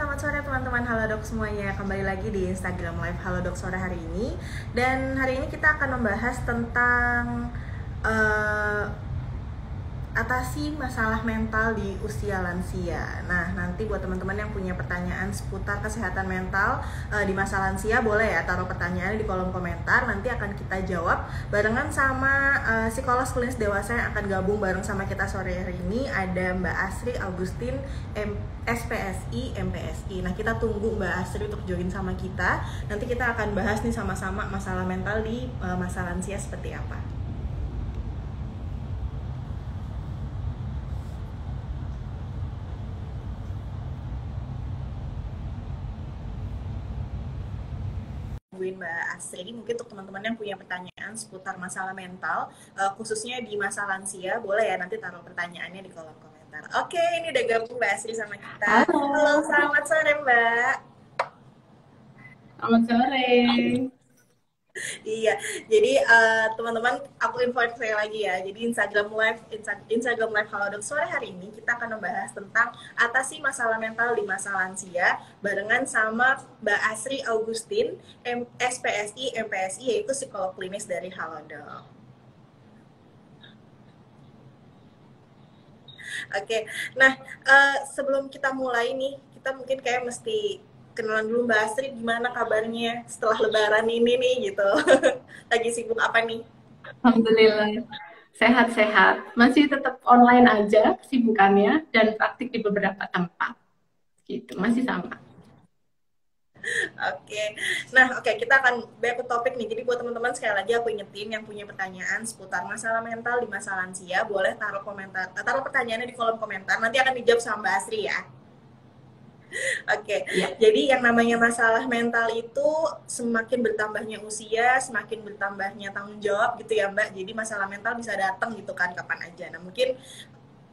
selamat sore teman-teman Halodoc semuanya. Kembali lagi di Instagram Live Halodoc sore hari ini. Dan hari ini kita akan membahas tentang eh, atasi masalah mental di usia lansia. Nah, nanti buat teman-teman yang punya pertanyaan seputar kesehatan mental di masa lansia, boleh ya taruh pertanyaannya di kolom komentar. Nanti akan kita jawab barengan sama psikolog klinis dewasa yang akan gabung bareng sama kita sore hari ini. Ada Mbak Asri Augustin, SPSI, MPSI. Nah, kita tunggu Mbak Asri untuk join sama kita. Nanti kita akan bahas nih sama-sama masalah mental di masa lansia seperti apa. Mbak Asri, mungkin untuk teman-teman yang punya pertanyaan seputar masalah mental, khususnya di masa lansia, boleh ya nanti taruh pertanyaannya di kolom komentar. Oke, ini udah gabung Mbak Asri sama kita. Halo, selamat sore Mbak. Selamat sore. Iya, jadi teman-teman, aku info saya lagi ya. Jadi Instagram Live Halodoc sore hari ini kita akan membahas tentang atasi masalah mental di masa lansia barengan sama Mbak Asri Augustin, SPSI, MPSI, yaitu psikolog klinis dari Halodoc. Oke, nah sebelum kita mulai nih, kita mungkin kayak mesti kenalan dulu Mbak Astrid, gimana kabarnya setelah lebaran ini nih gitu. Lagi sibuk apa nih? Alhamdulillah. Sehat-sehat. Masih tetap online aja kesibukannya dan praktik di beberapa tempat. Gitu, masih sama. Oke, nah oke kita akan back ke topik nih. Jadi buat teman-teman sekali lagi aku ingetin yang punya pertanyaan seputar masalah mental di masa lansia, boleh taruh pertanyaannya di kolom komentar. Nanti akan dijawab sama Mbak Asri ya. Oke, Ya. jadi yang namanya masalah mental itu semakin bertambahnya usia, semakin bertambahnya tanggung jawab gitu ya Mbak. Jadi masalah mental bisa datang gitu kan kapan aja. Nah mungkin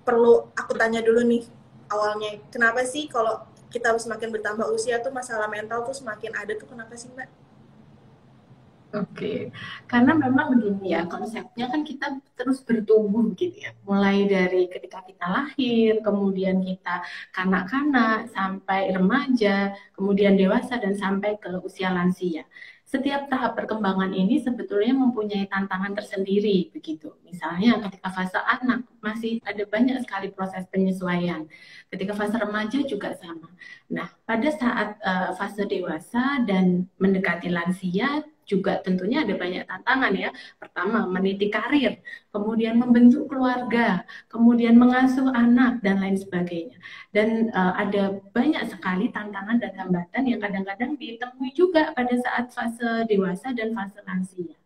perlu aku tanya dulu nih awalnya, kenapa sih kalau kita semakin bertambah usia tuh masalah mental tuh semakin ada tuh, kenapa sih Mbak? Oke, karena memang begini ya, konsepnya kan kita terus bertumbuh gitu ya. Mulai dari ketika kita lahir, kemudian kita kanak-kanak, sampai remaja, kemudian dewasa, dan sampai ke usia lansia. Setiap tahap perkembangan ini sebetulnya mempunyai tantangan tersendiri begitu. Misalnya ketika fase anak masih ada banyak sekali proses penyesuaian. Ketika fase remaja juga sama. Nah, pada saat fase dewasa dan mendekati lansia juga tentunya ada banyak tantangan ya. Pertama, meniti karir, kemudian membentuk keluarga, kemudian mengasuh anak dan lain sebagainya. Dan ada banyak sekali tantangan dan hambatan yang kadang-kadang ditemui juga pada saat fase dewasa dan fase lansia.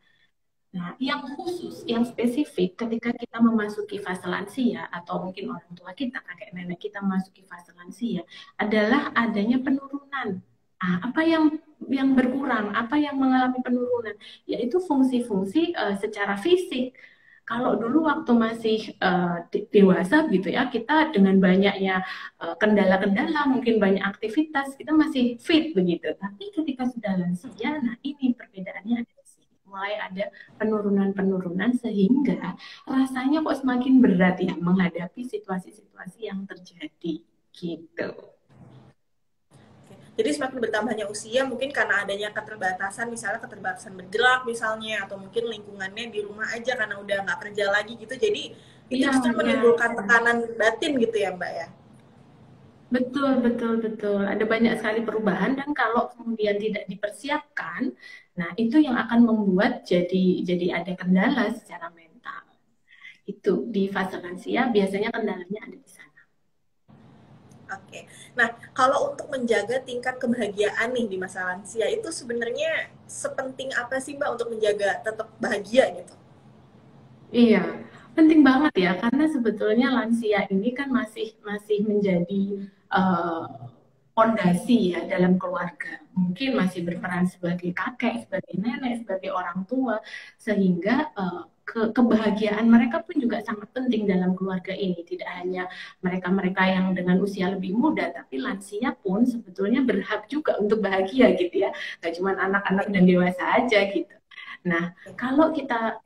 Nah, yang khusus, yang spesifik ketika kita memasuki fase lansia atau mungkin orang tua kita, kakek nenek kita memasuki fase lansia adalah adanya penurunan. Apa yang berkurang, apa yang mengalami penurunan, yaitu fungsi-fungsi secara fisik. Kalau dulu waktu masih dewasa gitu ya, kita dengan banyaknya kendala-kendala, mungkin banyak aktivitas, kita masih fit begitu. Tapi ketika sudah lansia, nah ini perbedaannya ada di sini. Mulai ada penurunan-penurunan sehingga rasanya kok semakin berat ya menghadapi situasi-situasi yang terjadi gitu. Jadi semakin bertambahnya usia mungkin karena adanya keterbatasan, misalnya keterbatasan bergerak misalnya, atau mungkin lingkungannya di rumah aja karena udah nggak kerja lagi gitu. Jadi itu Iya, justru ya. menimbulkan tekanan batin gitu ya Mbak ya. Betul, betul, betul. Ada banyak sekali perubahan dan kalau kemudian tidak dipersiapkan, nah itu yang akan membuat jadi ada kendala secara mental. Itu di fase lansia biasanya kendalanya ada di sana. Oke. Nah, kalau untuk menjaga tingkat kebahagiaan nih di masa lansia itu sebenarnya sepenting apa sih Mbak untuk menjaga tetap bahagia gitu? Iya, penting banget ya karena sebetulnya lansia ini kan masih masih menjadi eh, fondasi ya dalam keluarga. Mungkin masih berperan sebagai kakek, sebagai nenek, sebagai orang tua sehingga kebahagiaan mereka pun juga sangat penting dalam keluarga ini. Tidak hanya mereka-mereka yang dengan usia lebih muda, tapi lansia pun sebetulnya berhak juga untuk bahagia gitu ya. Gak cuma anak-anak dan dewasa aja gitu. Nah, kalau kita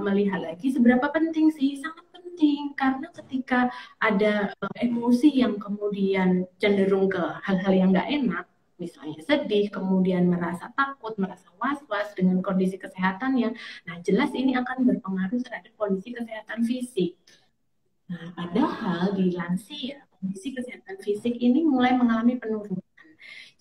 melihat lagi seberapa penting sih? Sangat penting penting karena ketika ada emosi yang kemudian cenderung ke hal-hal yang nggak enak, misalnya sedih, kemudian merasa takut, merasa was-was dengan kondisi kesehatannya, nah jelas ini akan berpengaruh terhadap kondisi kesehatan fisik. Nah, padahal di lansia, kondisi kesehatan fisik ini mulai mengalami penurunan.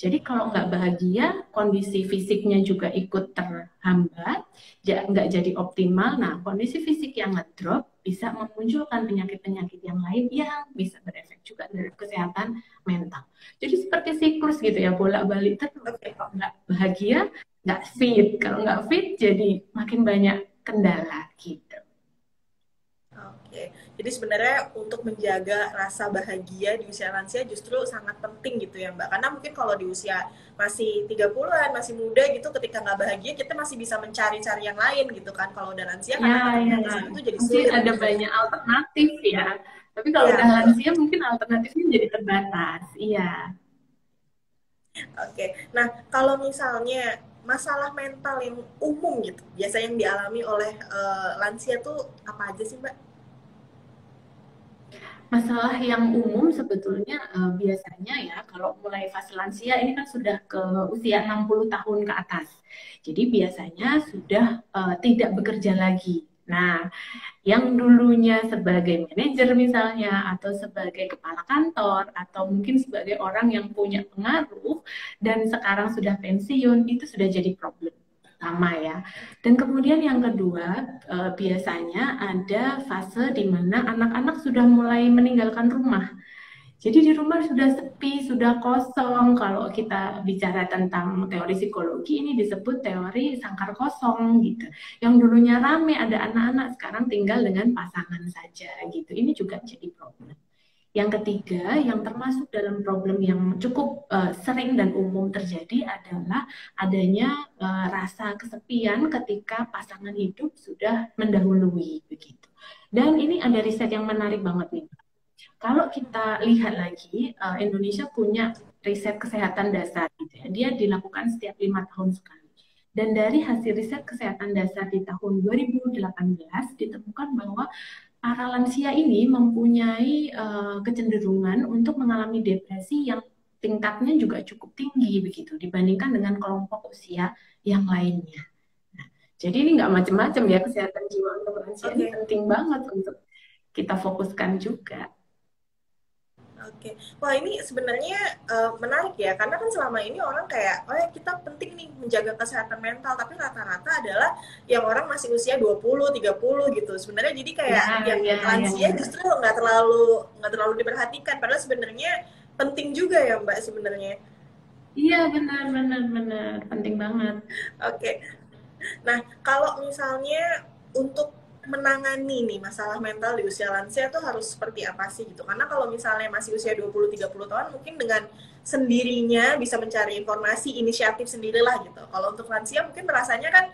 Jadi kalau nggak bahagia, kondisi fisiknya juga ikut terhambat, nggak jadi optimal. Nah, kondisi fisik yang ngedrop bisa memunculkan penyakit-penyakit yang lain yang bisa berefek juga dari kesehatan mental. Jadi seperti siklus gitu ya, bolak-balik terus. Oke. Kalau nggak bahagia, nggak fit. Kalau nggak fit, jadi makin banyak kendala gitu. Oke, jadi sebenarnya untuk menjaga rasa bahagia di usia lansia justru sangat penting gitu ya Mbak. Karena mungkin kalau di usia masih 30-an, masih muda gitu, ketika nggak bahagia kita masih bisa mencari-cari yang lain gitu kan. Kalau udah lansia karena Ya, ketemu ya. di situ tuh jadi Mungkin sulit ada gitu ya. banyak alternatif ya. Tapi kalau Iya, udah betul. lansia mungkin alternatifnya jadi terbatas. Iya. Oke, nah kalau misalnya masalah mental yang umum gitu, biasa yang dialami oleh lansia tuh apa aja sih Mbak? Masalah yang umum sebetulnya biasanya ya kalau mulai fase lansia ini kan sudah ke usia 60 tahun ke atas. Jadi biasanya sudah tidak bekerja lagi. Nah, yang dulunya sebagai manajer misalnya atau sebagai kepala kantor atau mungkin sebagai orang yang punya pengaruh dan sekarang sudah pensiun itu sudah jadi problem pertama ya. Dan kemudian yang kedua biasanya ada fase di mana anak-anak sudah mulai meninggalkan rumah. Jadi di rumah sudah sepi, sudah kosong. Kalau kita bicara tentang teori psikologi, ini disebut teori sangkar kosong gitu. Yang dulunya rame ada anak-anak, sekarang tinggal dengan pasangan saja gitu. Ini juga jadi problem. Yang ketiga, yang termasuk dalam problem yang cukup sering dan umum terjadi adalah adanya rasa kesepian ketika pasangan hidup sudah mendahului begitu. Dan ini ada riset yang menarik banget nih. Kalau kita lihat lagi, Indonesia punya riset kesehatan dasar gitu ya. Dia dilakukan setiap 5 tahun sekali. Dan dari hasil riset kesehatan dasar di tahun 2018 ditemukan bahwa para lansia ini mempunyai kecenderungan untuk mengalami depresi yang tingkatnya juga cukup tinggi begitu dibandingkan dengan kelompok usia yang lainnya. Nah, jadi ini nggak macam-macam ya kesehatan jiwa untuk lansia ini Oke. penting banget untuk kita fokuskan juga. Oke, wah ini sebenarnya menarik ya, karena kan selama ini orang kayak, oh ya kita penting nih menjaga kesehatan mental, tapi rata-rata adalah yang orang masih usia 20, 30 gitu. Sebenarnya jadi kayak Ya, yang ya, ya, lansia ya. justru nggak terlalu diperhatikan, padahal sebenarnya penting juga ya Mbak sebenarnya. Iya, benar, benar, benar, penting banget. Oke, nah kalau misalnya untuk menangani nih masalah mental di usia lansia tuh harus seperti apa sih gitu. Karena kalau misalnya masih usia 20-30 tahun mungkin dengan sendirinya bisa mencari informasi, inisiatif sendirilah gitu. Kalau untuk lansia mungkin merasanya kan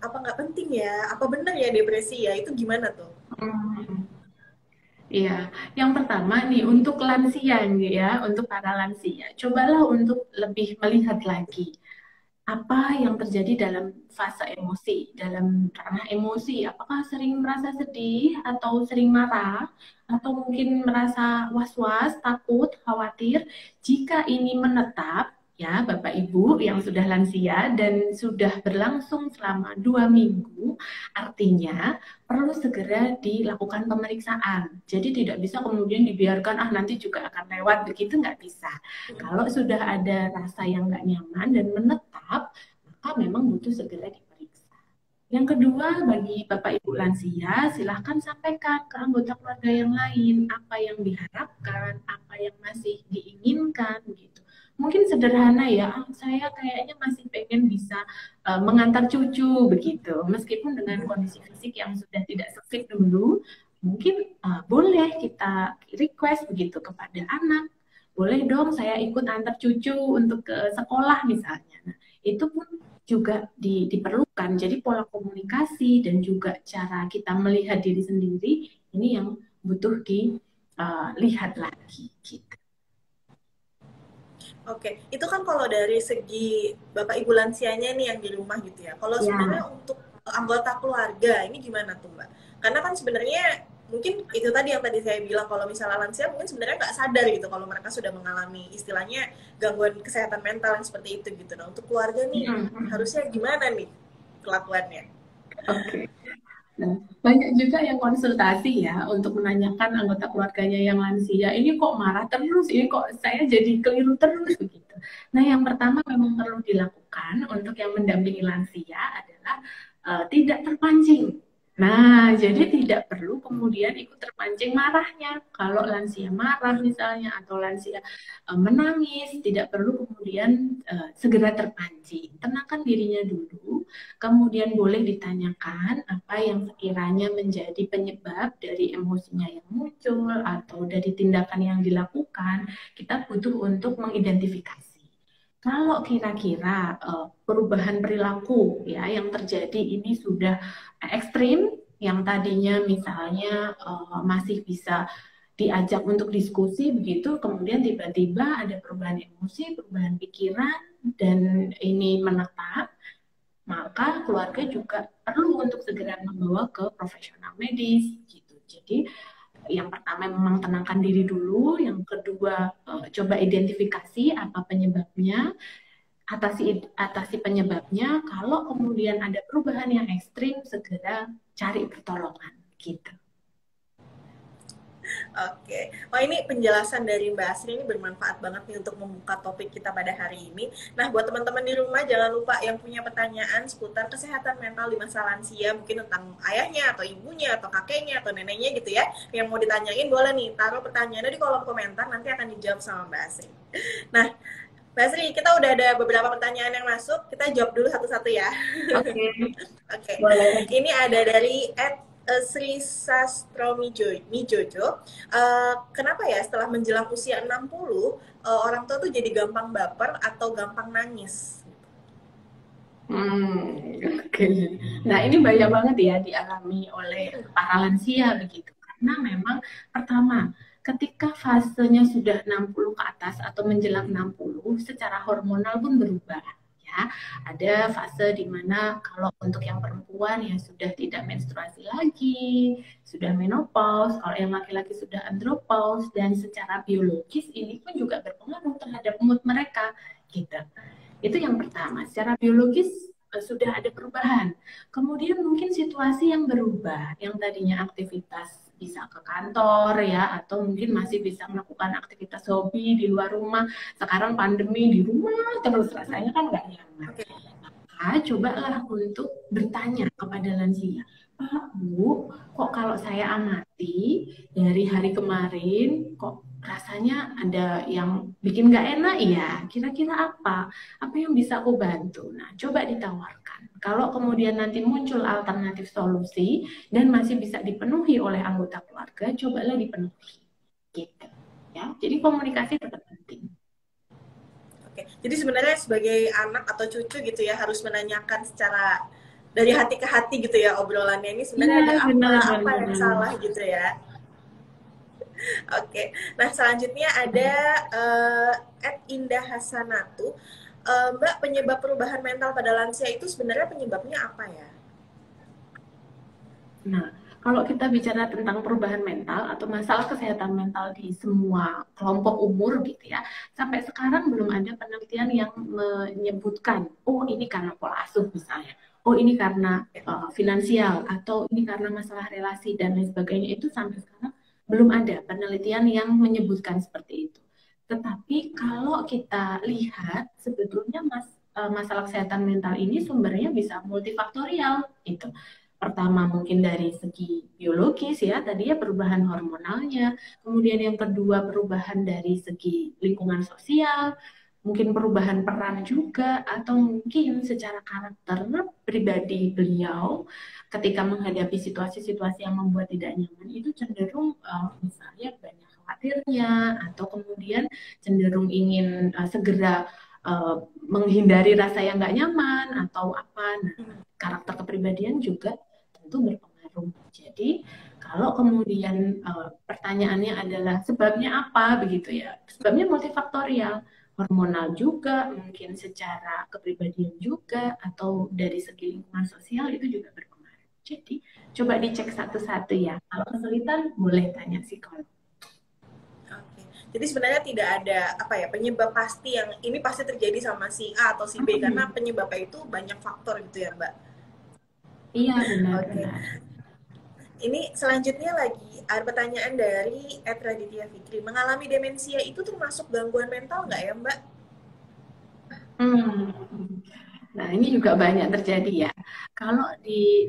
apa nggak penting ya, apa benar ya depresi ya, itu gimana tuh? Hmm. Iya, yang pertama nih untuk lansia nih ya, untuk para lansia, cobalah untuk lebih melihat lagi apa yang terjadi dalam fase emosi, dalam ranah emosi, apakah sering merasa sedih atau sering marah, atau mungkin merasa was-was, takut, khawatir. Jika ini menetap, ya Bapak Ibu yang sudah lansia dan sudah berlangsung selama 2 minggu, artinya perlu segera dilakukan pemeriksaan. Jadi tidak bisa kemudian dibiarkan, nanti juga akan lewat, begitu nggak bisa. Kalau sudah ada rasa yang nggak nyaman dan menetap, maka memang butuh segera diperiksa. Yang kedua, bagi Bapak Ibu lansia, silahkan sampaikan ke anggota keluarga yang lain apa yang diharapkan, apa yang masih diinginkan, gitu. Mungkin sederhana ya, saya kayaknya masih pengen bisa mengantar cucu begitu. Meskipun dengan kondisi fisik yang sudah tidak sefit dulu, mungkin boleh kita request begitu kepada anak. Boleh dong saya ikut antar cucu untuk ke sekolah misalnya. Nah, itu pun juga diperlukan. Jadi pola komunikasi dan juga cara kita melihat diri sendiri ini yang butuh dilihat lagi gitu. Oke, itu kan kalau dari segi Bapak Ibu lansianya nih yang di rumah gitu ya. Kalau sebenarnya Ya, untuk anggota keluarga ini gimana tuh Mbak? Karena kan sebenarnya mungkin itu tadi yang tadi saya bilang, kalau misalnya lansia mungkin sebenarnya nggak sadar gitu kalau mereka sudah mengalami istilahnya gangguan kesehatan mental yang seperti itu gitu. Nah untuk keluarga nih harusnya gimana nih kelakuannya? Oke. Nah, banyak juga yang konsultasi ya untuk menanyakan anggota keluarganya yang lansia, ini kok marah terus, ini kok saya jadi keliru terus begitu. Nah, yang pertama memang perlu dilakukan untuk yang mendampingi lansia adalah tidak terpancing. Nah, jadi tidak perlu kemudian ikut terpancing marahnya. Kalau lansia marah misalnya atau lansia menangis, tidak perlu kemudian segera terpancing. Tenangkan dirinya dulu, kemudian boleh ditanyakan apa yang sekiranya menjadi penyebab dari emosinya yang muncul atau dari tindakan yang dilakukan. Kita butuh untuk mengidentifikasi. Kalau kira-kira perubahan perilaku ya yang terjadi ini sudah ekstrim, yang tadinya misalnya masih bisa diajak untuk diskusi begitu, kemudian tiba-tiba ada perubahan emosi, perubahan pikiran, dan ini menetap, maka keluarga juga perlu untuk segera membawa ke profesional medis gitu. Jadi yang pertama memang tenangkan diri dulu, yang kedua coba identifikasi apa penyebabnya, atasi atasi penyebabnya. Kalau kemudian ada perubahan yang ekstrim, segera cari pertolongan gitu. Oke, oh ini penjelasan dari Mbak Asri ini bermanfaat banget nih untuk membuka topik kita pada hari ini. Nah, buat teman-teman di rumah jangan lupa yang punya pertanyaan seputar kesehatan mental di masa lansia, mungkin tentang ayahnya atau ibunya atau kakeknya atau neneknya gitu ya, yang mau ditanyain boleh nih taruh pertanyaannya di kolom komentar, nanti akan dijawab sama Mbak Asri. Nah, Mbak Asri, kita udah ada beberapa pertanyaan yang masuk, kita jawab dulu satu-satu ya. Oke, Oke, boleh. ini ada dari Sri Sastro Mijojo. Kenapa ya setelah menjelang usia 60, orang tua tuh jadi gampang baper atau gampang nangis? Oke. Nah, ini banyak banget ya dialami oleh para lansia begitu. Karena memang pertama, ketika fasenya sudah 60 ke atas atau menjelang 60, secara hormonal pun berubah ya. Ada fase di mana kalau untuk yang perempuan ya sudah tidak menstruasi lagi, sudah menopause, kalau yang laki-laki sudah andropause, dan secara biologis ini pun juga berpengaruh terhadap mood mereka gitu. Itu yang pertama, secara biologis sudah ada perubahan. Kemudian mungkin situasi yang berubah, yang tadinya aktivitas bisa ke kantor ya, atau mungkin masih bisa melakukan aktivitas hobi di luar rumah. Sekarang pandemi di rumah terus rasanya kan nggak nyaman. Maka cobalah untuk bertanya kepada lansia, Pak, Bu, kok kalau saya amati dari hari kemarin, kok rasanya ada yang bikin nggak enak ya? Kira-kira apa? Apa yang bisa aku bantu? Nah, coba ditawarkan. Kalau kemudian nanti muncul alternatif solusi dan masih bisa dipenuhi oleh anggota keluarga, cobalah dipenuhi. Gitu. Ya, jadi komunikasi tetap penting. Oke, jadi sebenarnya sebagai anak atau cucu gitu ya harus menanyakan secara dari hati ke hati gitu ya obrolannya ini sebenarnya Iya, ada apa yang benar-benar. salah gitu ya. Oke, nah selanjutnya ada Indah Hasanatu. Mbak, penyebab perubahan mental pada lansia itu sebenarnya penyebabnya apa ya? Nah, kalau kita bicara tentang perubahan mental atau masalah kesehatan mental di semua kelompok umur gitu ya, sampai sekarang belum ada penelitian yang menyebutkan, oh ini karena pola asuh misalnya, oh ini karena finansial, atau ini karena masalah relasi dan lain sebagainya. Itu sampai sekarang belum ada penelitian yang menyebutkan seperti itu. Tetapi kalau kita lihat sebetulnya masalah kesehatan mental ini sumbernya bisa multifaktorial gitu. Pertama mungkin dari segi biologis ya, tadi ya perubahan hormonalnya, kemudian yang kedua perubahan dari segi lingkungan sosial, mungkin perubahan peran juga, atau mungkin secara karakter pribadi beliau ketika menghadapi situasi-situasi yang membuat tidak nyaman itu cenderung misalnya banyak khawatirnya, atau kemudian cenderung ingin segera menghindari rasa yang nggak nyaman atau apa. Nah, karakter kepribadian juga tentu berpengaruh. Jadi kalau kemudian pertanyaannya adalah sebabnya apa begitu ya, sebabnya multifaktorial, hormonal juga, mungkin secara kepribadian juga, atau dari segi lingkungan sosial itu juga berpengaruh. Jadi coba dicek satu-satu ya. Kalau kesulitan boleh tanya psikolog. Oke. Jadi sebenarnya tidak ada apa ya penyebab pasti yang ini pasti terjadi sama si A atau si B karena Hmm, penyebabnya itu banyak faktor gitu ya Mbak. iya Oke. benar-benar. Ini selanjutnya lagi ada pertanyaan dari Ed Raditya Fikri. Mengalami demensia itu termasuk gangguan mental nggak ya Mbak? Hmm. Nah, ini juga banyak terjadi ya. Kalau di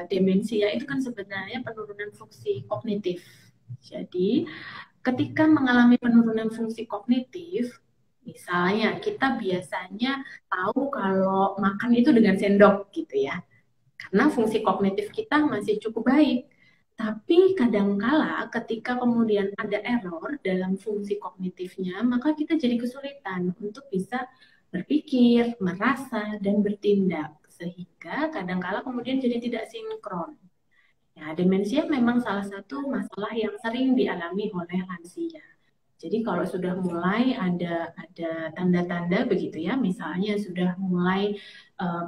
demensia itu kan sebenarnya penurunan fungsi kognitif. Jadi, ketika mengalami penurunan fungsi kognitif, misalnya kita biasanya tahu kalau makan itu dengan sendok gitu ya. Karena fungsi kognitif kita masih cukup baik. Tapi kadangkala ketika kemudian ada error dalam fungsi kognitifnya, maka kita jadi kesulitan untuk bisa berpikir, merasa, dan bertindak. Sehingga kadangkala kemudian jadi tidak sinkron. Ya, demensia memang salah satu masalah yang sering dialami oleh lansia. Jadi kalau sudah mulai ada tanda-tanda begitu ya, misalnya sudah mulai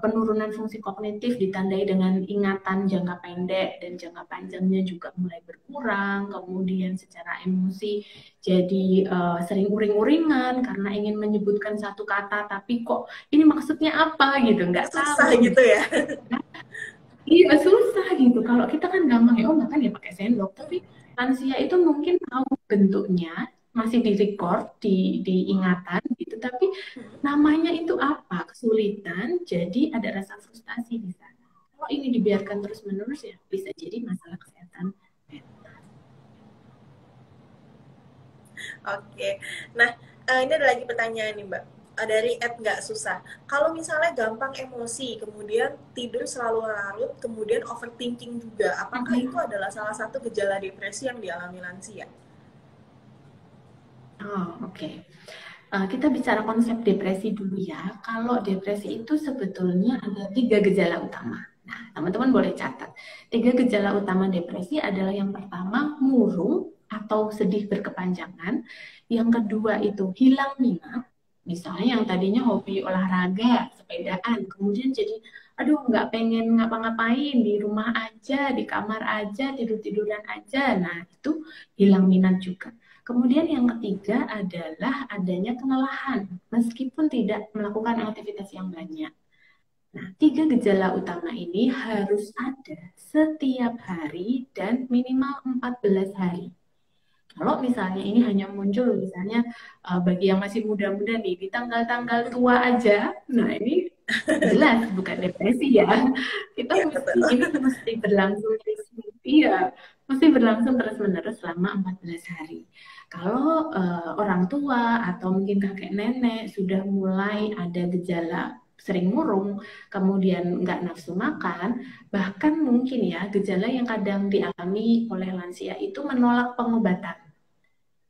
penurunan fungsi kognitif ditandai dengan ingatan jangka pendek dan jangka panjangnya juga mulai berkurang, kemudian secara emosi jadi sering uring-uringan karena ingin menyebutkan satu kata tapi kok ini maksudnya apa gitu, nggak Susah tahu. gitu ya. Iya susah gitu. Kalau kita kan gampang ya, oh makan ya pakai sendok. Tapi lansia itu mungkin tahu bentuknya, masih di record, di ingatan gitu. Tapi namanya itu apa? Kesulitan, jadi ada rasa frustasi di sana. Kalau ini dibiarkan terus-menerus ya bisa jadi masalah kesehatan. Oke. Nah, ini ada lagi pertanyaan nih Mbak. Dari Ed nggak susah. Kalau misalnya gampang emosi, kemudian tidur selalu larut, kemudian overthinking juga, apakah itu Mhm. adalah salah satu gejala depresi yang dialami lansia? Oh, oke. Kita bicara konsep depresi dulu ya. Kalau depresi itu sebetulnya ada tiga gejala utama. Nah, teman-teman boleh catat. Tiga gejala utama depresi adalah yang pertama, murung atau sedih berkepanjangan. Yang kedua itu hilang minat. Misalnya yang tadinya hobi olahraga, sepedaan, kemudian jadi, aduh nggak pengen ngapa-ngapain, di rumah aja, di kamar aja, tidur-tiduran aja. Nah, itu hilang minat juga. Kemudian yang ketiga adalah adanya kelelahan, meskipun tidak melakukan aktivitas yang banyak. Nah, tiga gejala utama ini harus ada setiap hari dan minimal 14 hari. Kalau misalnya ini hanya muncul, misalnya bagi yang masih muda-muda nih, di tanggal-tanggal tua aja, nah ini jelas bukan depresi ya. Kita Ya, mesti, betul. ini mesti berlangsung terus, iya, mesti berlangsung terus-menerus selama 14 hari. Kalau orang tua atau mungkin kakek nenek sudah mulai ada gejala sering murung, kemudian nggak nafsu makan, bahkan mungkin ya gejala yang kadang dialami oleh lansia itu menolak pengobatan.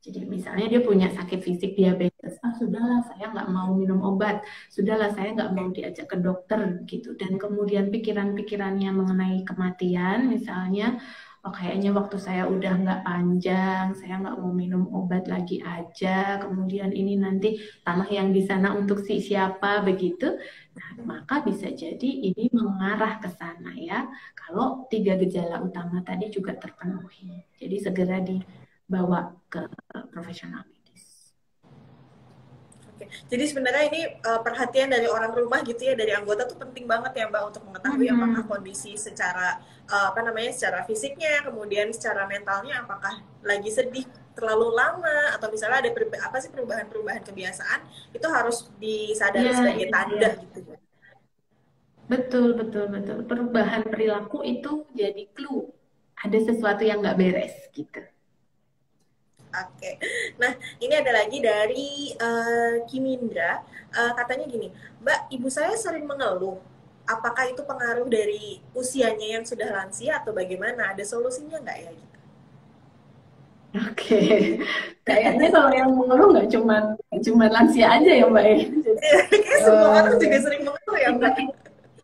Jadi misalnya dia punya sakit fisik diabetes, ah sudahlah saya nggak mau minum obat, sudahlah saya nggak mau diajak ke dokter gitu. Dan kemudian pikiran-pikirannya mengenai kematian, misalnya, oh kayaknya waktu saya udah nggak panjang, saya nggak mau minum obat lagi aja. Kemudian ini nanti tanah yang di sana untuk si siapa begitu. Nah, maka bisa jadi ini mengarah ke sana ya. Kalau tiga gejala utama tadi juga terpenuhi. Jadi segera dibawa ke profesional medis. Oke. Jadi sebenarnya ini perhatian dari orang rumah gitu ya, dari anggota tuh penting banget ya Mbak untuk mengetahui apakah Hmm, kondisi secara apa namanya secara fisiknya, kemudian secara mentalnya apakah lagi sedih terlalu lama atau misalnya ada apa sih perubahan-perubahan kebiasaan itu harus disadari ya sebagai itu dia. tanda gitu ya. Betul, betul, betul. Perubahan perilaku itu jadi clue. Ada sesuatu yang nggak beres gitu. Oke. Nah, ini ada lagi dari Kimindra. Katanya gini, Mbak, ibu saya sering mengeluh. Apakah itu pengaruh dari usianya yang sudah lansia atau bagaimana? Ada solusinya nggak ya? Gitu. Oke, kayaknya kalau yang mengeluh nggak cuma lansia aja ya Mbak ya. Jadi, Kayak semua orang juga sering mengeluh ya, kita, Mbak.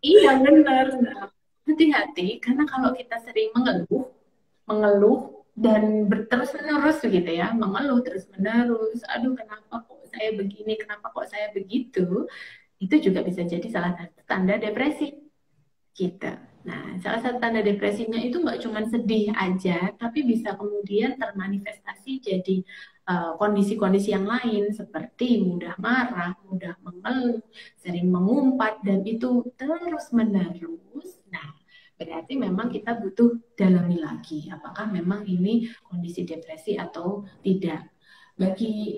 iya benar. Nah, hati-hati karena kalau kita sering mengeluh, mengeluh dan terus-menerus gitu ya, mengeluh terus-menerus, aduh kenapa kok saya begini, kenapa kok saya begitu, itu juga bisa jadi salah satu tanda depresi gitu. Nah, salah satu tanda depresinya itu nggak cuma sedih aja, tapi bisa kemudian termanifestasi jadi kondisi-kondisi yang lain seperti mudah marah, mudah mengeluh, sering mengumpat, dan itu terus-menerus. Nah, berarti memang kita butuh dalami lagi, apakah memang ini kondisi depresi atau tidak. Bagi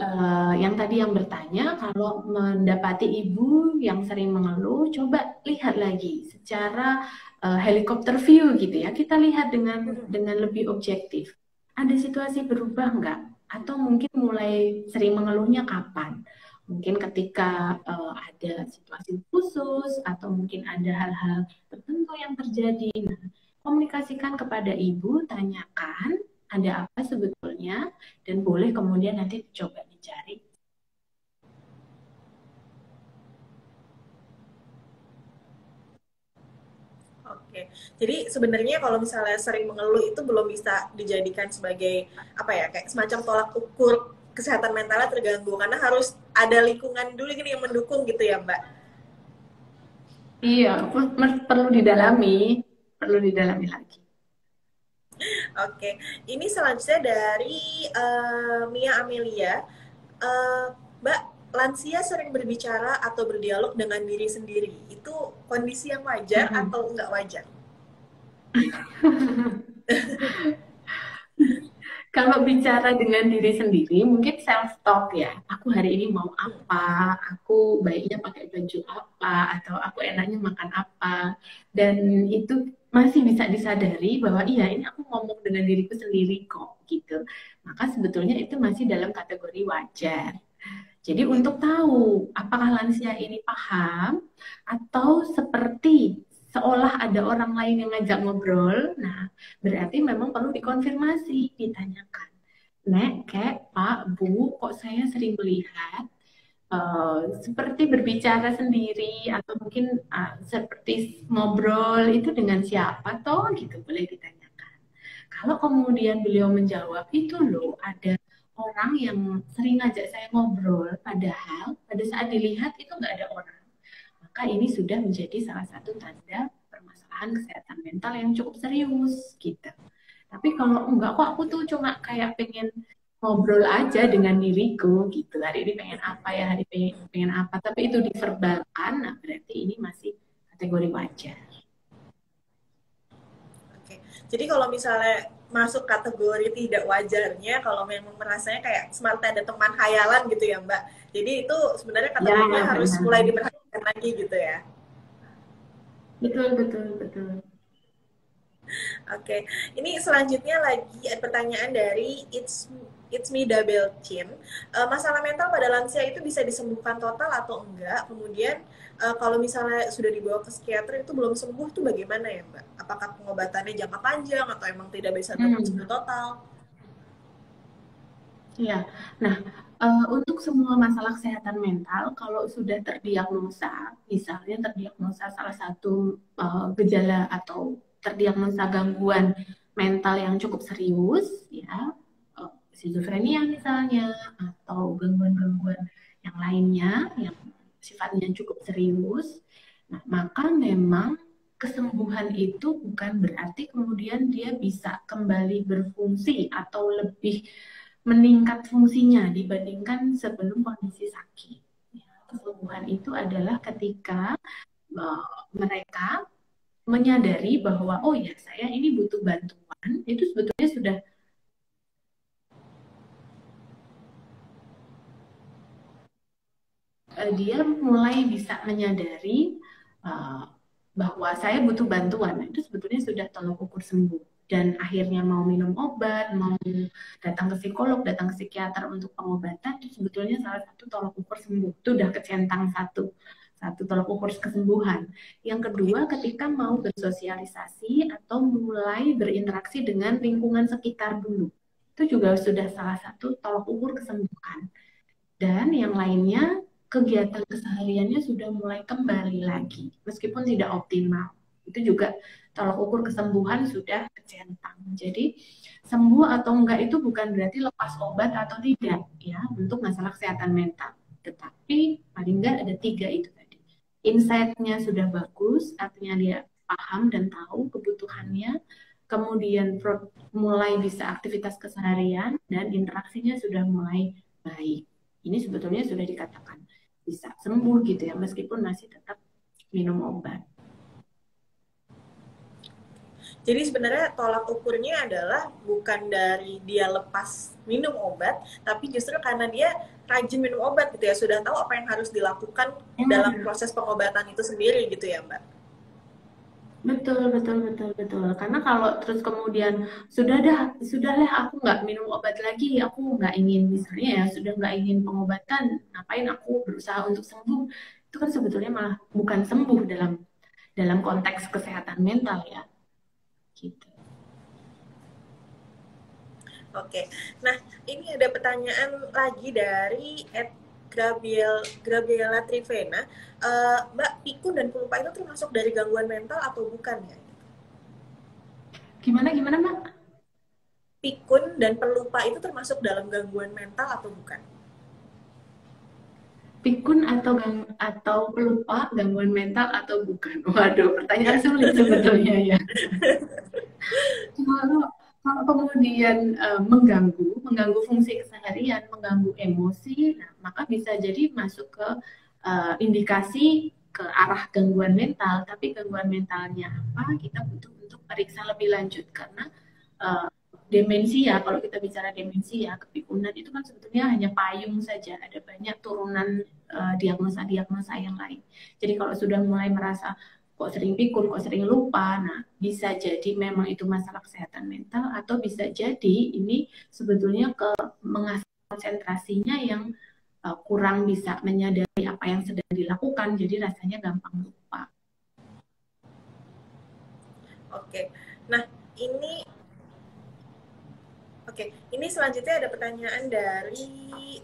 yang tadi yang bertanya, kalau mendapati ibu yang sering mengeluh, coba lihat lagi secara helikopter view gitu ya. Kita lihat dengan lebih objektif. Ada situasi berubah nggak? Atau mungkin mulai sering mengeluhnya kapan? Mungkin ketika ada situasi khusus atau mungkin ada hal-hal tertentu yang terjadi. Nah, komunikasikan kepada ibu, tanyakan ada apa sebetulnya, dan boleh kemudian nanti coba dicari. Oke, jadi sebenarnya kalau misalnya sering mengeluh itu belum bisa dijadikan sebagai apa ya, kayak semacam tolak ukur kesehatan mentalnya terganggu karena harus ada lingkungan dulu gini yang mendukung gitu ya Mbak. Iya, perlu didalami lagi. Oke, ini selanjutnya dari Mia Amelia. Eh, Mbak, lansia sering berbicara atau berdialog dengan diri sendiri. Itu kondisi yang wajar Mm-mm. atau enggak wajar? Kalau bicara dengan diri sendiri, mungkin self talk ya. Aku hari ini mau Hmm. apa? Aku baiknya pakai baju apa? Atau aku enaknya makan apa? Dan itu masih bisa disadari bahwa iya ini aku ngomong dengan diriku sendiri kok gitu. Maka sebetulnya itu masih dalam kategori wajar. Jadi Oke. untuk tahu apakah lansia ini paham atau seperti seolah ada orang lain yang ngajak ngobrol, nah berarti memang perlu dikonfirmasi, ditanyakan. Nek, Kek, Pak, Bu, kok saya sering melihat seperti berbicara sendiri atau mungkin seperti ngobrol itu dengan siapa toh gitu boleh ditanyakan. Kalau kemudian beliau menjawab itu loh ada orang yang sering ngajak saya ngobrol, padahal pada saat dilihat itu nggak ada orang. Maka ini sudah menjadi salah satu tanda permasalahan kesehatan mental yang cukup serius gitu. Tapi kalau enggak kok aku tuh cuma kayak pengen ngobrol aja dengan diriku gitu. Hari ini pengen apa ya, hari pengen apa. Tapi itu diverbalkan, nah berarti ini masih kategori wajar. Oke. Jadi kalau misalnya masuk kategori tidak wajarnya, kalau memang merasanya kayak seperti ada teman hayalan gitu ya Mbak. Jadi itu sebenarnya Ya, kategorinya harus mulai benar. diperhatikan lagi gitu ya. Betul, betul, betul. Oke, ini selanjutnya lagi ada pertanyaan dari It's Me Double Chin. Masalah mental pada lansia itu bisa disembuhkan total atau enggak? Kemudian kalau misalnya sudah dibawa ke psikiater itu belum sembuh tuh bagaimana ya Mbak? Apakah pengobatannya jangka panjang atau emang tidak bisa dapat sembuh Hmm. total? Ya, nah untuk semua masalah kesehatan mental, kalau sudah terdiagnosa, misalnya terdiagnosa salah satu gejala atau terdiagnosa gangguan mental yang cukup serius, ya, skizofrenia misalnya, atau gangguan-gangguan yang lainnya yang sifatnya cukup serius, nah, maka memang kesembuhan itu bukan berarti kemudian dia bisa kembali berfungsi atau lebih meningkat fungsinya dibandingkan sebelum kondisi sakit. Ya, kesembuhan itu adalah ketika mereka menyadari bahwa oh ya saya ini butuh bantuan, itu sebetulnya sudah dia mulai bisa menyadari uh, bahwa saya butuh bantuan. Nah, itu sebetulnya sudah tolok ukur sembuh. Dan akhirnya mau minum obat, mau datang ke psikolog, datang ke psikiater untuk pengobatan, itu sebetulnya salah satu tolok ukur sembuh. Itu udah kecentang satu. Satu tolok ukur kesembuhan. Yang Oke. kedua, ketika mau bersosialisasi atau mulai berinteraksi dengan lingkungan sekitar dulu. Itu juga sudah salah satu tolok ukur kesembuhan. Dan yang lainnya, kegiatan kesehariannya sudah mulai kembali lagi, meskipun tidak optimal. Itu juga tolak ukur kesembuhan sudah kecentang. Jadi sembuh atau enggak itu bukan berarti lepas obat atau tidak ya untuk masalah kesehatan mental. Tetapi paling enggak ada tiga itu tadi. Insight-nya sudah bagus, artinya dia paham dan tahu kebutuhannya, kemudian mulai bisa aktivitas keseharian dan interaksinya sudah mulai baik. Ini sebetulnya sudah dikatakan bisa sembuh gitu ya, meskipun masih tetap minum obat. Jadi sebenarnya tolak ukurnya adalah bukan dari dia lepas minum obat, tapi justru karena dia rajin minum obat gitu ya, sudah tahu apa yang harus dilakukan dalam proses pengobatan itu sendiri gitu ya, Mbak. Betul, betul, betul, betul. Karena kalau terus kemudian sudahlah aku nggak minum obat lagi, aku nggak ingin misalnya ya sudah nggak ingin pengobatan, ngapain aku berusaha untuk sembuh? Itu kan sebetulnya malah bukan sembuh dalam konteks kesehatan mental ya, gitu. Oke, nah ini ada pertanyaan lagi dari Grabiela Trivena. Mbak, pikun dan pelupa itu termasuk dari gangguan mental atau bukan ya? Gimana gimana Mbak? Pikun dan pelupa itu termasuk dalam gangguan mental atau bukan? Pikun atau pelupa gangguan mental atau bukan? Waduh, pertanyaan sulit sebetulnya ya. Kalau kalau kemudian mengganggu fungsi keseharian, mengganggu emosi, nah, maka bisa jadi masuk ke indikasi ke arah gangguan mental. Tapi gangguan mentalnya apa? Kita butuh untuk periksa lebih lanjut karena uh, demensia, kalau kita bicara demensia, kepikunan itu kan sebetulnya hanya payung saja, ada banyak turunan diagnosa-diagnosa yang lain. Jadi kalau sudah mulai merasa kok sering pikun, kok sering lupa, nah bisa jadi memang itu masalah kesehatan mental atau bisa jadi ini sebetulnya ke mengasah konsentrasinya yang kurang bisa menyadari apa yang sedang dilakukan, jadi rasanya gampang lupa. Oke, nah ini ini selanjutnya ada pertanyaan dari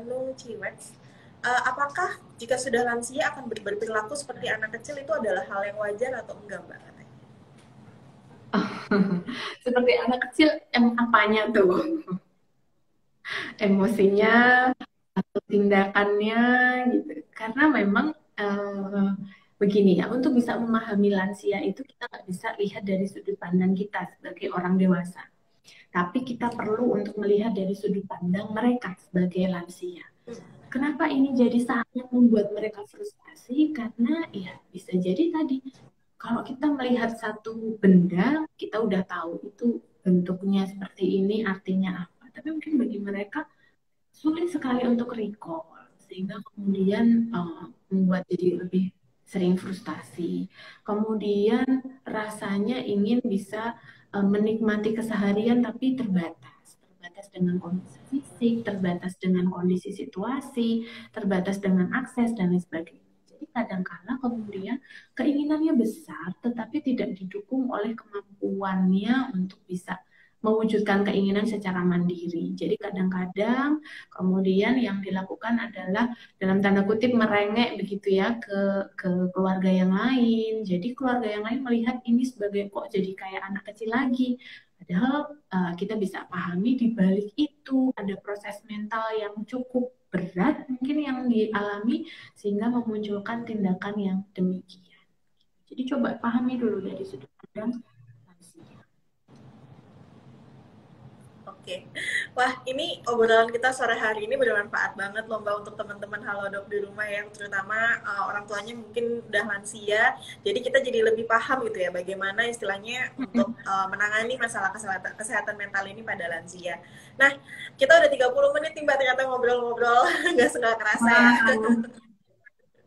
Nung Ciwex. Apakah jika sudah lansia akan berperilaku seperti anak kecil itu adalah hal yang wajar atau enggak, Mbak? Seperti anak kecil, apanya tuh? Emosinya atau tindakannya gitu. Karena memang begini ya, untuk bisa memahami lansia itu kita nggak bisa lihat dari sudut pandang kita sebagai orang dewasa. Tapi kita perlu untuk melihat dari sudut pandang mereka sebagai lansia. Kenapa ini jadi sangat membuat mereka frustasi? Karena ya bisa jadi tadi, kalau kita melihat satu benda, kita udah tahu itu bentuknya seperti ini, artinya apa. Tapi mungkin bagi mereka sulit sekali untuk recall, sehingga kemudian membuat jadi lebih sering frustasi. Kemudian rasanya ingin bisa menikmati keseharian tapi terbatas dengan kondisi fisik, terbatas dengan kondisi situasi, terbatas dengan akses dan lain sebagainya. Jadi kadang-kala kemudian keinginannya besar tetapi tidak didukung oleh kemampuannya untuk bisa mewujudkan keinginan secara mandiri. Jadi kadang-kadang kemudian yang dilakukan adalah dalam tanda kutip merengek begitu ya ke keluarga yang lain. Jadi keluarga yang lain melihat ini sebagai kok jadi kayak anak kecil lagi. Padahal kita bisa pahami di balik itu ada proses mental yang cukup berat mungkin yang dialami sehingga memunculkan tindakan yang demikian. Jadi coba pahami dulu dari sudut pandang lansia. Oke, wah ini obrolan kita sore hari ini bermanfaat banget loh Mbak untuk teman-teman Halodoc di rumah ya, terutama orang tuanya mungkin udah lansia, jadi kita jadi lebih paham gitu ya bagaimana istilahnya untuk menangani masalah kesehatan mental ini pada lansia. Nah, kita udah 30 menit nih Mbak ternyata ngobrol-ngobrol, nggak kerasa ya.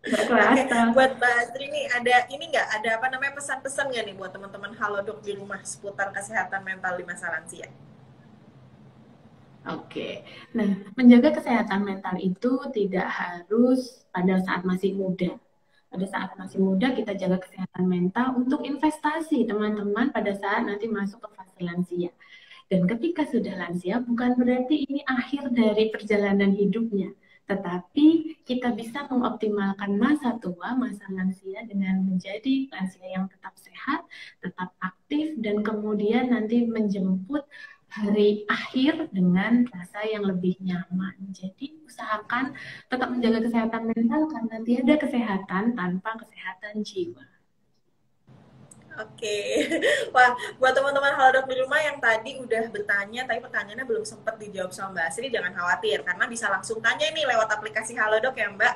Oke, buat Mbak Astri nih ada apa namanya pesan-pesan nggak nih buat teman-teman Halodoc di rumah seputar kesehatan mental di masa lansia? Oke, nah menjaga kesehatan mental itu tidak harus pada saat masih muda. Pada saat masih muda kita jaga kesehatan mental untuk investasi teman-teman pada saat nanti masuk ke fase lansia. Dan ketika sudah lansia bukan berarti ini akhir dari perjalanan hidupnya. Tetapi kita bisa mengoptimalkan masa tua, masa lansia dengan menjadi lansia yang tetap sehat, tetap aktif, dan kemudian nanti menjemput hari akhir dengan rasa yang lebih nyaman. Jadi usahakan tetap menjaga kesehatan mental karena tiada kesehatan tanpa kesehatan jiwa. Oke, wah buat teman-teman Halodoc di rumah yang tadi udah bertanya, tapi pertanyaannya belum sempat dijawab sama Mbak Asri, jangan khawatir, karena bisa langsung tanya ini lewat aplikasi Halodoc ya Mbak.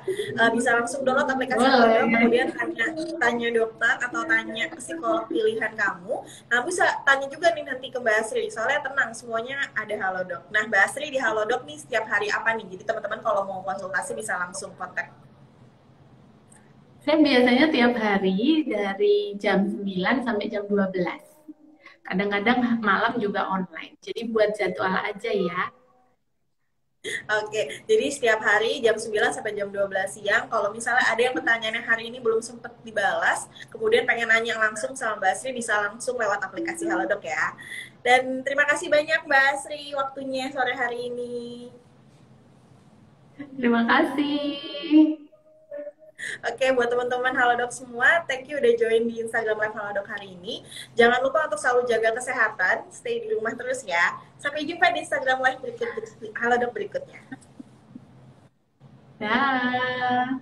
Bisa langsung download aplikasi Halodoc, kemudian Boleh. tanya dokter atau tanya psikolog pilihan kamu. Nah bisa tanya juga nih nanti ke Mbak Asri, soalnya tenang semuanya ada Halodoc. Nah Mbak Asri di Halodoc nih setiap hari apa nih? Jadi teman-teman kalau mau konsultasi bisa langsung kontak. Saya biasanya tiap hari dari jam 9 sampai jam 12. Kadang-kadang malam juga online. Jadi buat jadwal aja ya. Oke, jadi setiap hari jam 9 sampai jam 12 siang, kalau misalnya ada yang pertanyaannya hari ini belum sempat dibalas, kemudian pengen nanya langsung sama Mbak Asri, bisa langsung lewat aplikasi Halodoc ya. Dan terima kasih banyak Mbak Asri waktunya sore hari ini. Terima kasih. Oke, buat teman-teman Halodoc semua, thank you udah join di Instagram Live Halodoc hari ini. Jangan lupa untuk selalu jaga kesehatan, stay di rumah terus ya. Sampai jumpa di Instagram Live Halodoc berikutnya. Dah.